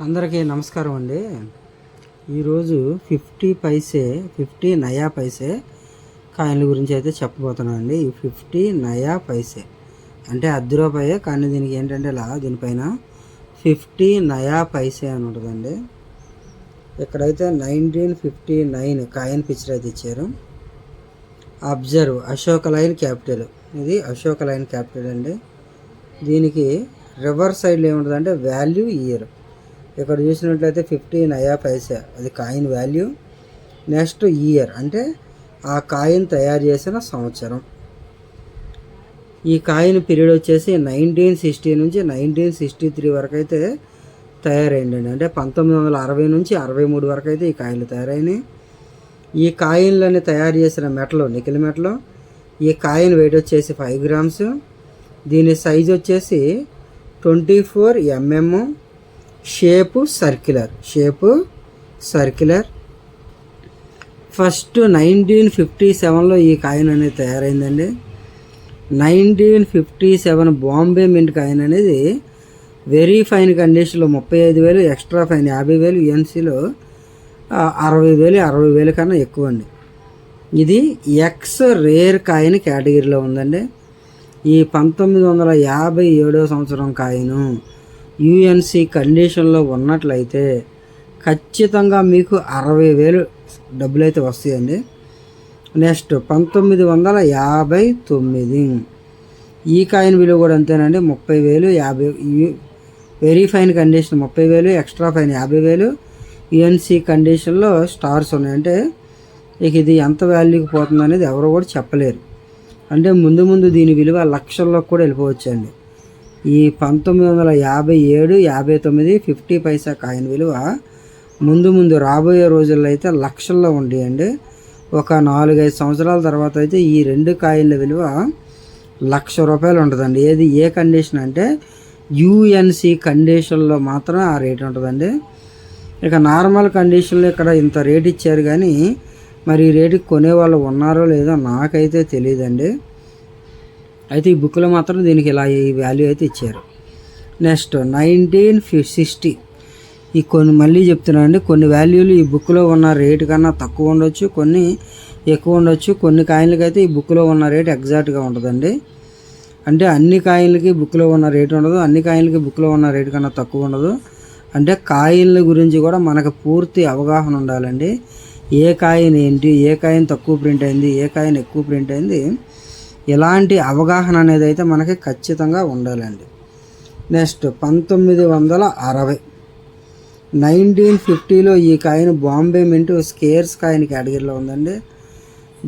అందరికీ నమస్కారం అండి. ఈరోజు 50 నయా పైసే కాయిన్ల గురించి అయితే చెప్పబోతున్నాను అండి. ఈ 50 నయా పైసే అంటే ₹10 కానీ దీనికి ఏంటంటే దీనిపైన 50 నయా పైసే అని ఉంటుందండి. ఇక్కడైతే 1959 కాయిన్ పిక్చర్ అయితే ఇచ్చారు. అబ్జర్వ్ అశోక లైన్ క్యాపిటల్, ఇది అశోక లైన్ క్యాపిటల్ అండి. దీనికి రివర్స్ సైడ్లో ఏముంటుందంటే వాల్యూ ఇయర్. ఇక్కడ చూసినట్లయితే 50 నయా పైసా అది కాయిన్ వాల్యూ. నెక్స్ట్ ఇయర్ అంటే ఆ కాయిన్ తయారు చేసిన సంవత్సరం. ఈ కాయిన్ పీరియడ్ వచ్చేసి 1960 నుంచి 1963 వరకు అయితే తయారైందండి. అంటే 1960 నుంచి 63 వరకు అయితే ఈ కాయిన్లు తయారైనాయి. ఈ కాయిన్లని తయారు చేసిన మెటల్ నికెల్ మెటల్. ఈ కాయిన్ వెయిట్ వచ్చేసి 5 గ్రామ్స్. దీని సైజ్ వచ్చేసి 24 mm. Shape circular. ఫస్ట్ 1957లో ఈ కాయిన్ అనేది తయారైందండి. 1957 బాంబే మింట్ కాయిన్ అనేది వెరీ ఫైన్ కండిషన్లో 35,000, ఎక్స్ట్రా ఫైన్ 50,000, యుఎన్సీలో 60,000 కన్నా ఎక్కువ అండి. ఇది ఎక్స్ రేర్ కాయిన్ కేటగిరీలో ఉందండి. ఈ 1957 సంవత్సరం కాయిను యుఎన్సి కండిషన్లో ఉన్నట్లయితే ఖచ్చితంగా మీకు 60,000 డబ్బులు అయితే వస్తాయండి. నెక్స్ట్ 1959 ఈ కాయిన్ విలువ కూడా అంతేనండి. 30,000, 50 very fine condition 30,000, extra fine 50,000, UNC కండిషన్లో స్టార్స్ ఉన్నాయంటే ఇక ఇది ఎంత వాల్యూకి పోతుంది అనేది ఎవరు కూడా చెప్పలేరు. అంటే ముందు దీని విలువ లక్షల్లో కూడా వెళ్ళిపోవచ్చండి. ఈ 1957, 59 50 పైసా కాయిన్ విలువ ముందు రాబోయే రోజుల్లో అయితే లక్షల్లో ఉండేయండి. ఒక 4-5 సంవత్సరాల తర్వాత అయితే ఈ రెండు కాయిన్ల విలువ ₹1,00,000 ఉంటుందండి. ఏ కండిషన్ అంటే యుఎన్సి కండిషన్లో మాత్రం ఆ రేట్ ఉంటుందండి. ఇక నార్మల్ కండిషన్లో ఇక్కడ ఇంత రేట్ ఇచ్చారు కానీ మరి ఈ రేటుకి కొనేవాళ్ళు ఉన్నారో లేదో నాకైతే తెలియదండి. అయితే ఈ బుక్లో మాత్రం దీనికి ఇలా ఈ వాల్యూ అయితే ఇచ్చారు. నెక్స్ట్ 1960 ఈ మళ్ళీ చెప్తున్నానండి, కొన్ని వాల్యూలు ఈ బుక్లో ఉన్న రేటు కన్నా తక్కువ ఉండొచ్చు, కొన్ని ఎక్కువ ఉండొచ్చు. కొన్ని కాయిన్లకి అయితే ఈ బుక్లో ఉన్న రేటు ఎగ్జాక్ట్గా ఉంటుందండి. అంటే అన్ని కాయిన్లకి బుక్లో ఉన్న రేటు ఉండదు, అన్ని కాయిన్లకి బుక్లో ఉన్న రేటు కన్నా తక్కువ ఉండదు. అంటే కాయిన్ల గురించి కూడా మనకు పూర్తి అవగాహన ఉండాలండి. ఏ కాయిన్ ఏంటి, ఏ కాయిన్ తక్కువ ప్రింట్ అయింది, ఏ కాయిన్ ఎక్కువ ప్రింట్ అయింది, ఇలాంటి అవగాహన అనేది అయితే మనకి ఖచ్చితంగా ఉండాలండి. నెక్స్ట్ 1960 1950లో ఈ coin Bombay mint scarce coin కేటగిరీలో ఉందండి.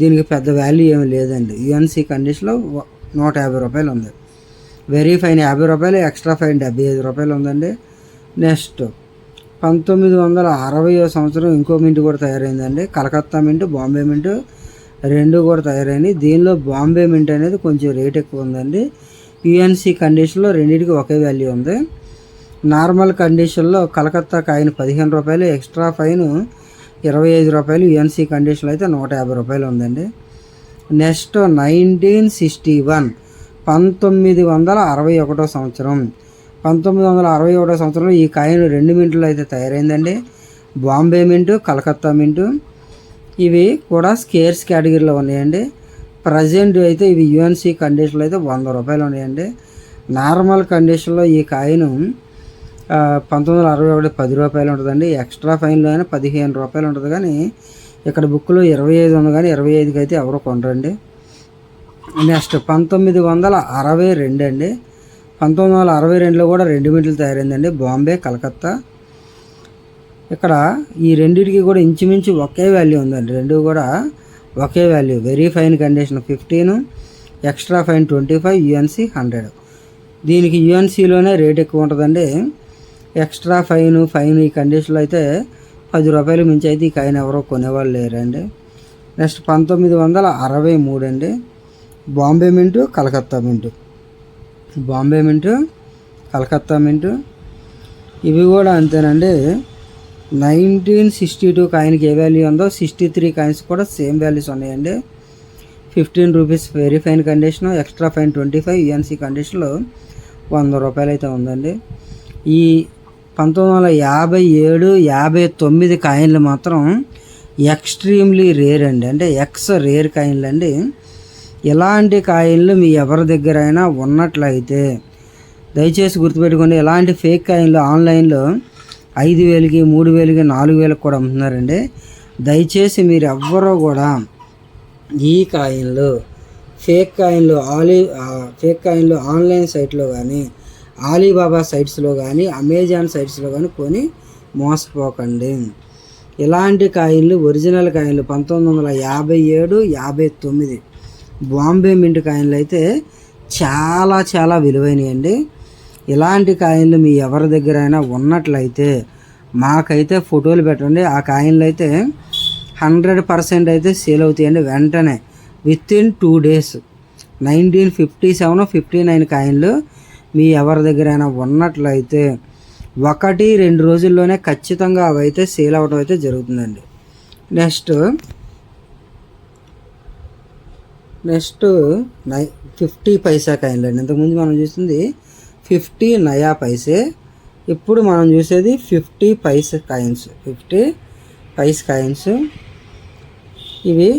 దీనికి పెద్ద వాల్యూ ఏమి లేదండి. యుఎన్సి కండిషన్లో ₹150 ఉంది. వెరీ ఫైన్ ₹50, ఎక్స్ట్రా ఫైన్ ₹75 ఉందండి. నెక్స్ట్ 1960 సంవత్సరం ఇంకో మింట్ కూడా తయారైందండి. కలకత్తా మింట్, బాంబే మింట్ రెండు కూడా తయారైనాయి. దీనిలో బాంబే మింట్ అనేది కొంచెం రేట్ ఎక్కువ ఉందండి. యుఎన్సి కండిషన్లో రెండింటికి ఒకే వాల్యూ ఉంది. నార్మల్ కండిషన్లో Calcutta coin ₹15, extra fine ₹25, UNC కండిషన్లో అయితే ₹150 ఉందండి. నెక్స్ట్ 1961 1961 సంవత్సరం 1961 సంవత్సరంలో ఈ కాయిన్ 2 మింట్లు అయితే తయారైందండి. బాంబే మింటు, కలకత్తా మింటు. ఇవి కూడా స్కేర్స్ కేటగిరీలో ఉన్నాయండి. ప్రజెంట్ అయితే ఇవి యుఎన్సి కండిషన్లో అయితే ₹100 ఉన్నాయండి. నార్మల్ కండిషన్లో ఈ కాయిన్ 1961 ₹10 ఉంటుందండి. ఎక్స్ట్రా ఫైన్లో అయినా ₹15 ఉంటుంది. కానీ ఇక్కడ బుక్లో 25 ఉంది, కానీ 25కి అయితే ఎవరు కొనరండి. నెక్స్ట్ 1962 అండి. 1962లో కూడా 2 మింట్లు తయారైందండి, బాంబే, కలకత్తా. ఇక్కడ ఈ రెండింటికి కూడా ఇంచుమించు ఒకే వాల్యూ ఉందండి. రెండు కూడా ఒకే value. Very fine condition 15, extra fine 25, UNC 100. దీనికి యుఎన్సిలోనే రేట్ ఎక్కువ ఉంటుందండి. ఎక్స్ట్రా ఫైన్ ఈ కండిషన్లో అయితే ₹10 మించి అయితే ఈ కాయిన్ ఎవరో కొనేవాళ్ళు లేరండి. నెక్స్ట్ 1963 అండి. బాంబే మింటు, కలకత్తా మింటు. ఇవి కూడా అంతేనండి. 1962 కాయిన్కి ఏ వాల్యూ ఉందో 63 కాయిన్స్ కూడా సేమ్ వాల్యూస్ ఉన్నాయండి. ₹15 very fine condition, extra fine 25, UNC కండిషన్లో ₹100 అయితే ఉందండి. ఈ 1957, 59 కాయిన్లు మాత్రం ఎక్స్ట్రీమ్లీ రేర్ అండి, అంటే రేర్ కాయిన్లు అండి. ఇలాంటి కాయిన్లు మీ ఎవరి దగ్గర అయినా ఉన్నట్లయితే దయచేసి గుర్తుపెట్టుకోండి. ఇలాంటి ఫేక్ కాయిన్లు ఆన్లైన్లో 5,000కి, 3,000కి, 4,000కి కూడా అమ్ముతున్నారండి. దయచేసి మీరు ఎవ్వరూ కూడా ఈ కాయిన్లు ఫేక్ కాయిన్లు ఆన్లైన్ సైట్లో కానీ, ఆలీబాబా సైట్స్లో కానీ, అమెజాన్ సైట్స్లో కానీ కొని మోసపోకండి. ఇలాంటి కాయిన్లు ఒరిజినల్ కాయిన్లు 1957, 59 బాంబే మింట్ కాయిన్లు అయితే చాలా చాలా విలువైనవి. ఇలాంటి కాయిన్లు మీ ఎవరి దగ్గర అయినా ఉన్నట్లయితే మాకైతే ఫోటోలు పెట్టండి. ఆ కాయిన్లు అయితే 100% అయితే సేల్ అవుతాయండి వెంటనే, వితిన్ 2 days. 1957, 59 కాయిన్లు మీ ఎవరి దగ్గర అయినా ఉన్నట్లయితే 1-2 రోజుల్లోనే ఖచ్చితంగా అవి అయితే సేల్ అవ్వడం అయితే జరుగుతుందండి. నెక్స్ట్ 50 పైసా కాయిన్లు అండి. ఇంతకుముందు మనం చూసింది 50 నయా పైసే, ఇప్పుడు మనం చూసేది 50 పైసా కాయిన్స్. 50 పైసా కాయిన్స్ ఇవి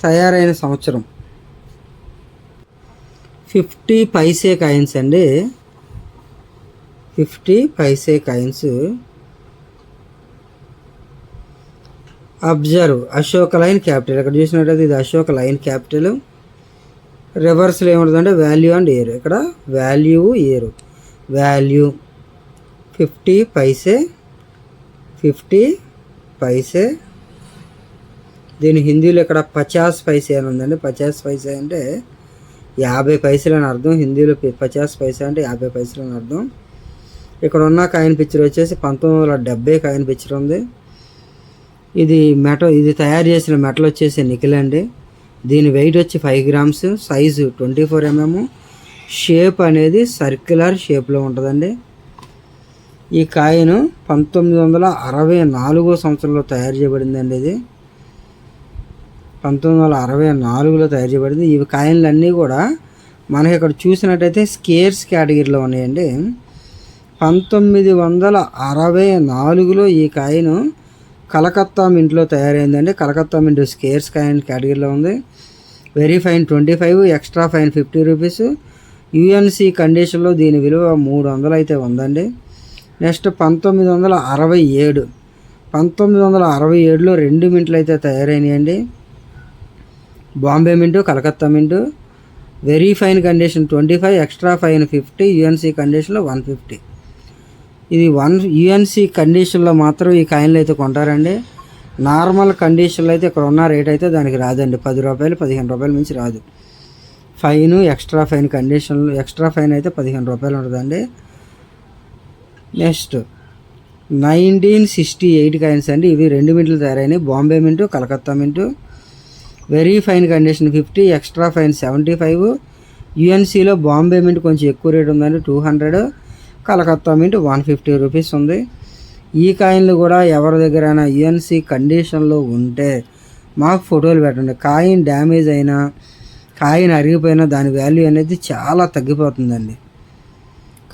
తయారైన సంవత్సరం 50 పైసే కాయిన్స్ అండి. 50 paise coins. Observe Ashoka lion capital. ఇక్కడ చూసినట్టయితే ఇది అశోక లైన్ క్యాపిటల్. రివర్స్లో ఏముంటుందంటే వాల్యూ అండ్ ఇయర్. ఇక్కడ value, year. Value 50 paise, 50 paise. దీని హిందీలో ఇక్కడ 50 పైసే అని ఉందండి. 50 పైసే అంటే 50 పైసలు అని అర్థం. హిందీలో 50 పైసే అంటే 50 పైసలు అని అర్థం. ఇక్కడ ఉన్న కాయిన్ పిక్చర్ వచ్చేసి 1970 కాయిన్ పిక్చర్ ఉంది. ఇది తయారు చేసిన మెటల్ వచ్చేసి నికెల్ అండి. దీని వెయిట్ వచ్చి 5 grams, సైజు 24 mm, షేప్ అనేది సర్క్యులర్ షేప్లో ఉంటుందండి. ఈ కాయిన్ 1964 సంవత్సరంలో తయారు చేయబడిందండి. ఇది 1964లో తయారు చేయబడింది. ఈ కాయిన్లు అన్నీ కూడా మనకి ఇక్కడ చూసినట్టయితే స్కేర్స్ కేటగిరీలో ఉన్నాయండి. 1964లో ఈ కాయిన్ కలకత్తా మింట్లో తయారైందండి. కలకత్తా మింట్ స్కేర్స్ కాయిన్ కేటగిరీలో ఉంది. Very fine 25, extra fine 50 rupees. UNC కండిషన్లో దీని విలువ 300 అయితే ఉందండి. నెక్స్ట్ 1967. 1967లో 2 మింట్లు అయితే తయారైనాయండి. Bombay mint, Calcutta mint. Very fine condition 25, extra fine 50, UNC కండిషన్లో 150. ఇది యుఎన్సి కండిషన్లో మాత్రం ఈ కాయిన్లు అయితే కొంటారండి. నార్మల్ కండిషన్లో అయితే ఇక్కడ ఉన్న రేట్ అయితే దానికి రాదండి. 10 రూపాయలు, 15 రూపాయల మించి రాదు. ఫైన్, ఎక్స్ట్రా ఫైన్ కండిషన్లో ఎక్స్ట్రా ఫైన్ అయితే 15 రూపాయలు ఉంటుందండి. నెక్స్ట్ 1968 కాయిన్స్ అండి. ఇవి 2 మింట్లు తయారైనాయి. Bombay mint, Calcutta mint. Very fine condition 50, extra fine 75. యుఎన్సీలో బాంబే మింట్ కొంచెం ఎక్కువ రేట్ ఉందండి, 200. కలకత్తా మింట్ 150 రూపీస్ ఉంది. ఈ కాయిన్లు కూడా ఎవరి దగ్గరైనా యుఎన్సీ కండిషన్లో ఉంటే మాకు ఫోటోలు పెట్టండి. కాయిన్ డ్యామేజ్ అయినా, కాయిన్ అరిగిపోయినా దాని వాల్యూ అనేది చాలా తగ్గిపోతుందండి.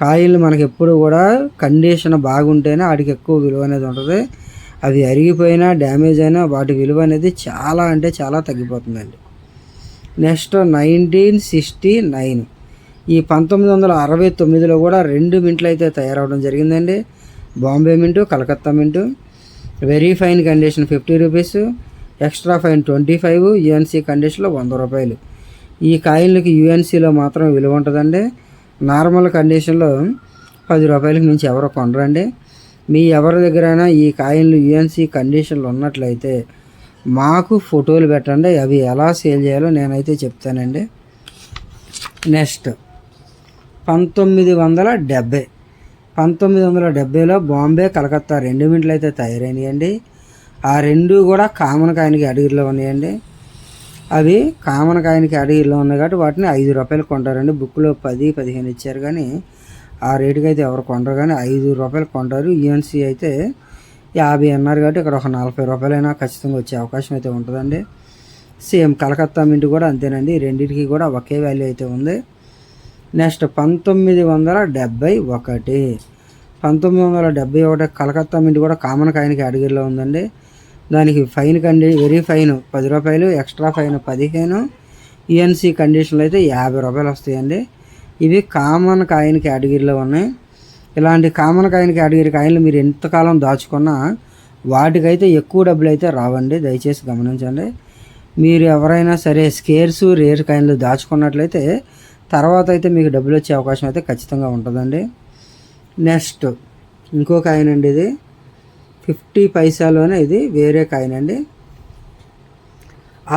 కాయిన్లు మనకి ఎప్పుడు కూడా కండిషన్ బాగుంటేనే వాటికి ఎక్కువ విలువ అనేది ఉంటుంది. అవి అరిగిపోయినా, డ్యామేజ్ అయినా వాటి విలువ అనేది చాలా అంటే చాలా తగ్గిపోతుందండి. నెక్స్ట్ 1969. ఈ 1969లో కూడా 2 మింట్లు అయితే తయారవడం జరిగిందండి. Bombay mint, Calcutta mint. Very fine condition 50 rupees, extra fine 25, UNC కండిషన్లో 100 రూపాయలు. ఈ కాయిన్లకి యుఎన్సీలో మాత్రం విలువ ఉంటుందండి. నార్మల్ కండిషన్లో 10 రూపాయలకి మించి ఎవరో కొనరండి. మీ ఎవరి దగ్గరైనా ఈ కాయిన్లు యుఎన్సీ కండిషన్లో ఉన్నట్లయితే మాకు ఫోటోలు పెట్టండి. అవి ఎలా సేల్ చేయాలో నేనైతే చెప్తానండి. నెక్స్ట్ 1970. 1970లో బాంబే, కలకత్తా 2 మింట్లు అయితే తయారైనాయండి. ఆ 2 కూడా కామన్ కాయిన్ కేటగిరీలో ఉన్నాయండి. అవి కామన్ కాయిన్ కేటగిరీలో ఉన్నాయి కాబట్టి వాటిని 5 రూపాయలు కొంటారండి. బుక్లో 10, 15 ఇచ్చారు కానీ ఆ రేటుకి అయితే ఎవరు కొంటారు కానీ 5 రూపాయలు కొంటారు. యుఎన్సీ అయితే 50 అన్నారు కాబట్టి ఇక్కడ ఒక 40 రూపాయలైనా ఖచ్చితంగా వచ్చే అవకాశం అయితే ఉంటుందండి. సేమ్ కలకత్తా మింట్ కూడా అంతేనండి. రెండింటికి కూడా ఒకే వాల్యూ అయితే ఉంది. నెక్స్ట్ 1971. 1971 కలకత్తా మింట్ కూడా కామన్ కాయిన్ కేటగిరీలో ఉందండి. దానికి fine very fine ₹10, extra fine 15, UNC కండిషన్లో అయితే ₹50 వస్తాయండి. ఇవి కామన్ కాయిన్ కేటగిరీలో ఉన్నాయి. ఇలాంటి కామన్ కాయిన్ కేటగిరీ కాయిన్లు మీరు ఎంతకాలం దాచుకున్నా వాటికైతే ఎక్కువ డబ్బులు అయితే రావండి, దయచేసి గమనించండి. మీరు ఎవరైనా సరే స్కేర్స్ రేర్ కాయిన్లు దాచుకున్నట్లయితే తర్వాత అయితే మీకు డబ్బులు వచ్చే అవకాశం అయితే ఖచ్చితంగా ఉంటుందండి. నెక్స్ట్ ఇంకో కాయిన్ అండి, ఇది 50 పైసాలోనే ఇది వేరే కాయిన్ అండి.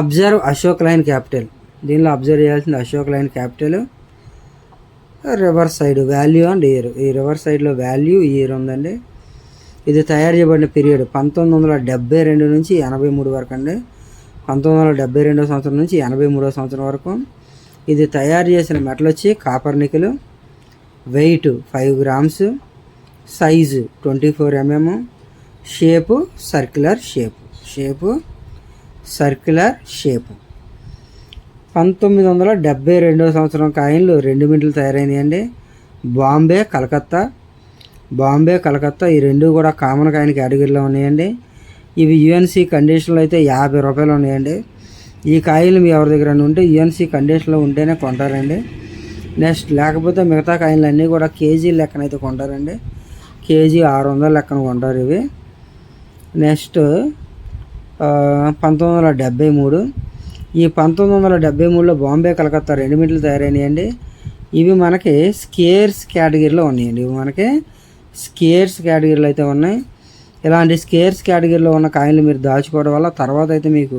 Observe Ashok line capital. దీనిలో అబ్జర్వ్ చేయాల్సింది Ashok line capital, reverse side value and year. ఈ రివర్స్ సైడ్లో వాల్యూ ఇయర్ ఉందండి. ఇది తయారు చేయబడిన పీరియడ్ 1972 నుంచి 83 వరకు అండి. 1972 సంవత్సరం నుంచి 83 సంవత్సరం వరకు. ఇది తయారు చేసిన మెటల్ వచ్చి copper nickel, weight 5 grams, size 24 mm, shape circular shape 1972 సంవత్సరం కాయిన్లు 2 మింట్లు తయారైనాయండి. బాంబే కలకత్తా ఈ రెండు కూడా కామన్ కాయిన్ కేటగిరీలో ఉన్నాయండి. ఇవి యూఎన్సీ కండిషన్లో అయితే ₹50 ఉన్నాయండి. ఈ కాయిన్లు మీ ఎవరి దగ్గర ఉంటే యూఎన్సీ కండిషన్లో ఉంటేనే కొంటారండి. నెక్స్ట్ లేకపోతే మిగతా కాయిన్లు అన్నీ కూడా కేజీ లెక్కన అయితే కొంటారండి. కేజీ 600 లెక్కన కొంటారు ఇవి. నెక్స్ట్ 1973. ఈ 1973లో బాంబే కలకత్తా 2 మింట్లు తయారైనాయండి. ఇవి మనకి స్కేర్స్ కేటగిరీలో ఉన్నాయండి. స్కేర్స్ కేటగిరీలో అయితే ఉన్నాయి. ఇలాంటి స్కేర్స్ కేటగిరీలో ఉన్న కాయిన్లు మీరు దాచుకోవడం వల్ల తర్వాత అయితే మీకు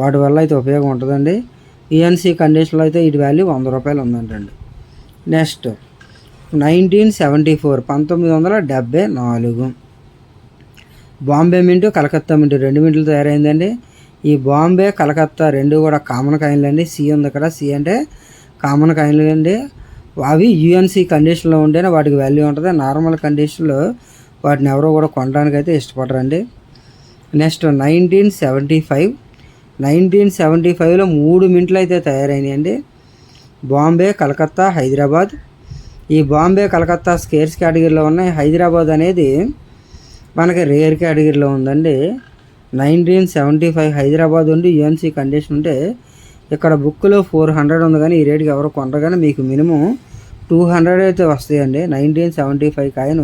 వాటి వల్ల అయితే ఉపయోగం ఉంటుందండి. యూఎన్సీ కండిషన్లో అయితే వీటి వాల్యూ ₹100 ఉందంటండి. Next 1974 1974 Bombay mint Calcutta mint 2 మింట్లు తయారైందండి. ఈ బాంబే కలకత్తా రెండు కూడా కామన్ కాయిన్లు అండి. సి ఉంది అక్కడ, సి అంటే కామన్ కాయిన్లు అండి. అవి యూఎన్సీ కండిషన్లో ఉంటేనే వాటికి వాల్యూ ఉంటుంది. నార్మల్ కండిషన్లో వాటిని ఎవరో కూడా కొనడానికి అయితే ఇష్టపడరండి. నెక్స్ట్ 1975లో 3 మింట్లు అయితే తయారైనాయండి. బాంబే కలకత్తా హైదరాబాద్. ఈ బాంబే కలకత్తా స్కేర్స్ కేటగిరీలో ఉన్నాయి. హైదరాబాద్ అనేది మనకి రేర్ కేటగిరీలో ఉందండి. 1975 హైదరాబాద్ ఉండి యూఎన్సీ కండిషన్ ఉంటే ఇక్కడ బుక్లో 400 ఉంది, కానీ ఈ రేటుకి ఎవరు కొనరు, కానీ మీకు మినిమం 200 అయితే వస్తాయండి. 1975 కాయిన్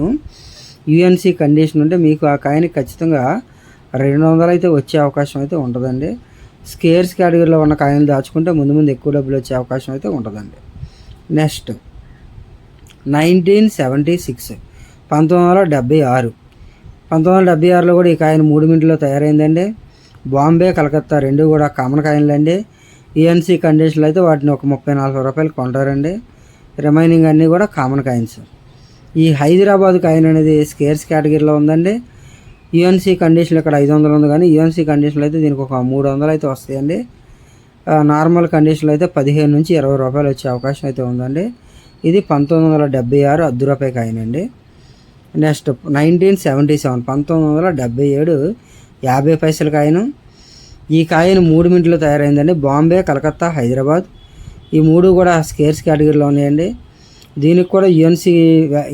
యూఎన్సీ కండిషన్ ఉంటే మీకు ఆ కాయిన్ ఖచ్చితంగా 200 అయితే వచ్చే అవకాశం అయితే ఉంటుందండి. స్కేర్స్ కేటగిరీలో ఉన్న కాయిన్లు దాచుకుంటే ముందు ఎక్కువ డబ్బులు వచ్చే అవకాశం అయితే ఉంటుందండి. నెక్స్ట్ 1976 1976లో కూడా ఈ కాయిన్ 3 మింట్లో తయారైందండి. బాంబే కలకత్తా రెండు కూడా కామన్ కాయిన్లు అండి. యూఎన్సీ కండిషన్లో అయితే వాటిని ఒక ₹34 కొంటారండి. రిమైనింగ్ అన్నీ కూడా కామన్ కాయిన్స్. ఈ హైదరాబాద్ కాయిన్ అనేది స్కేర్స్ కేటగిరీలో ఉందండి. యూఎన్సీ కండిషన్ ఇక్కడ 500 ఉంది, కానీ యూఎన్సీ కండిషన్లో అయితే దీనికి ఒక 300 అయితే వస్తాయండి. నార్మల్ కండిషన్లో అయితే ₹15 నుంచి ₹20 వచ్చే అవకాశం అయితే ఉందండి. ఇది 1976 ₹10 కాయిన్ అండి. నెక్స్ట్ 1977 1977 50 పైసల కాయిన్. ఈ కాయిన్ 3 మింట్లో తయారైందండి. బాంబే కలకత్తా హైదరాబాద్ ఈ మూడు కూడా స్కేర్స్ కేటగిరీలో ఉన్నాయండి. దీనికి కూడా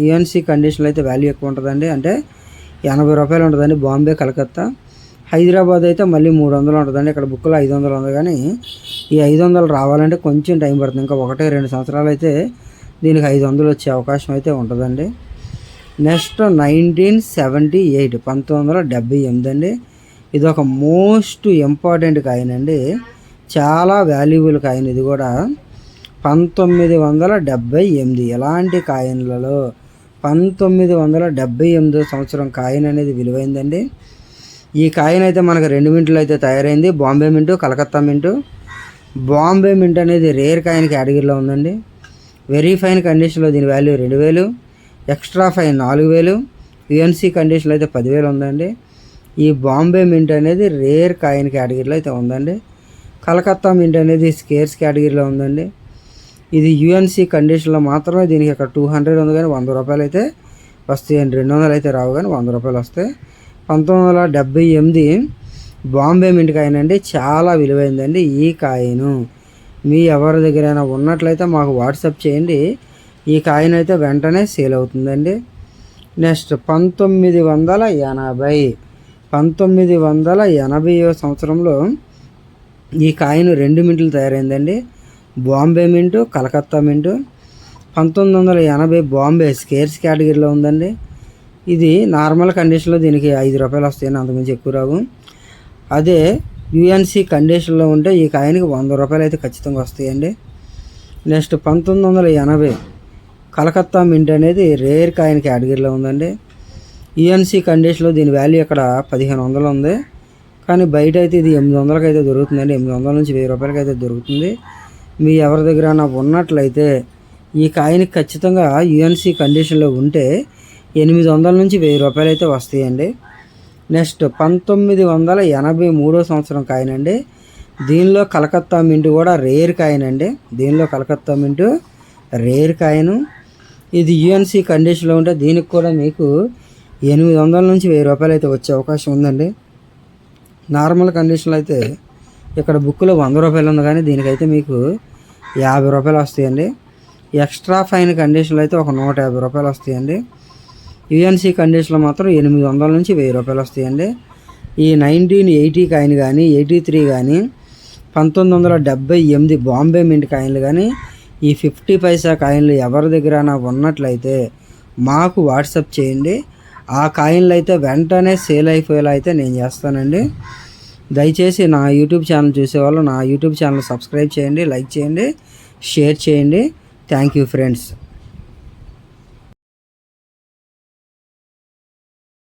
యూఎన్సీ కండిషన్లో అయితే వాల్యూ ఎక్కువ ఉంటుందండి, అంటే ₹80 ఉంటుందండి. బాంబే కలకత్తా హైదరాబాద్ అయితే మళ్ళీ 300 ఉంటుందండి. ఇక్కడ బుక్లో 500 ఉంది, కానీ ఈ 500 రావాలంటే కొంచెం టైం పడుతుంది. ఇంకా 1-2 సంవత్సరాలు అయితే దీనికి 500 వచ్చే అవకాశం అయితే ఉంటుందండి. నెక్స్ట్ 1978 1978 అండి. ఇది ఒక మోస్ట్ ఇంపార్టెంట్ కాయిన్ అండి, చాలా వాల్యుబుల్ కాయిన్. ఇది కూడా 1978. ఎలాంటి కాయిన్లలో 1978 సంవత్సరం కాయిన్ అనేది విలువైందండి. ఈ కాయిన్ అయితే మనకు 2 మింట్లు అయితే తయారైంది. బాంబే మింటు కలకత్తా మింటు. బాంబే మింట్ అనేది రేర్ కాయిన్ కేటగిరీలో ఉందండి. వెరీ ఫైన్ కండిషన్లో దీని వాల్యూ 2000, ఎక్స్ట్రా ఫైన్ 4000, యూఎన్సీ కండిషన్లో అయితే 10,000 ఉందండి. ఈ బాంబే మింట్ అనేది రేర్ కాయిన్ కేటగిరీలో అయితే ఉందండి. కలకత్తా మింట్ అనేది స్కేర్స్ కేటగిరీలో ఉందండి. ఇది యూఎన్సీ కండిషన్లో మాత్రమే. దీనికి ఇక్కడ 200 ఉంది, కానీ ₹100 అయితే వస్తాయండి. 200 అయితే రావు, కానీ ₹100 వస్తాయి. 1978 బాంబే మింట్ కాయిన్ అండి, చాలా విలువైందండి. ఈ కాయిన్ మీ ఎవరి దగ్గరైనా ఉన్నట్లయితే మాకు వాట్సాప్ చేయండి. ఈ కాయిన్ అయితే వెంటనే సేల్ అవుతుందండి. నెక్స్ట్ 1980 సంవత్సరంలో ఈ కాయిన్ 2 మింట్లు తయారైందండి. బాంబే మింటు, కలకత్తా మింటు. 1980 బాంబే స్కేర్స్ కేటగిరీలో ఉందండి. ఇది నార్మల్ కండిషన్లో దీనికి ₹5 వస్తాయని, అంతకుమించి ఎక్కువ రావు. అదే యుఎన్సి కండిషన్లో ఉంటే ఈ కాయిన్కి ₹100 అయితే ఖచ్చితంగా వస్తాయండి. నెక్స్ట్ 1980 కలకత్తా మింట్ అనేది రేర్ కాయిన్ కేటగిరీలో ఉందండి. యుఎన్సి కండిషన్లో దీని వాల్యూ ఇక్కడ 1500 ఉంది, కానీ బయట అయితే ఇది 800కి అయితే దొరుకుతుందండి. 800 నుంచి ₹1000 అయితే దొరుకుతుంది. మీ ఎవరి దగ్గర ఉన్నట్లయితే ఈ కాయిన్ ఖచ్చితంగా యుఎన్సి కండిషన్లో ఉంటే 800 నుంచి ₹1000 అయితే వస్తాయండి. నెక్స్ట్ 1983 సంవత్సరం కాయిన్ అండి. దీనిలో కలకత్తా మింట్ కూడా రేర్ కాయిన్ అండి. Rare coin. ఇది యుఎన్సి కండిషన్లో ఉంటే దీనికి కూడా మీకు 800 నుంచి ₹1000 అయితే వచ్చే అవకాశం ఉందండి. నార్మల్ కండిషన్లో అయితే ఇక్కడ బుక్లో ₹100 ఉంది, కానీ దీనికైతే మీకు ₹50 వస్తాయండి. ఎక్స్ట్రా ఫైన్ కండిషన్లో అయితే ఒక ₹150 వస్తాయండి. యుఎన్సి కండిషన్లో మాత్రం 800 నుంచి ₹1000 వస్తాయండి. ఈ 1980 కాయిన్ కానీ, 83 కానీ, 1978 బాంబే మింట్ కాయిన్లు కానీ, ఈ 50 పైసా కాయిన్లు ఎవరి దగ్గర ఉన్నట్లయితే మాకు వాట్సాప్ చేయండి. ఆ కాయిన్లు అయితే వెంటనే సేల్ అయిపోయేలా అయితే నేను చేస్తానండి. దయచేసి నా యూట్యూబ్ ఛానల్ చూసేవాళ్ళు నా యూట్యూబ్ ఛానల్ సబ్స్క్రైబ్ చేయండి, లైక్ చేయండి, షేర్ చేయండి. Thank you friends.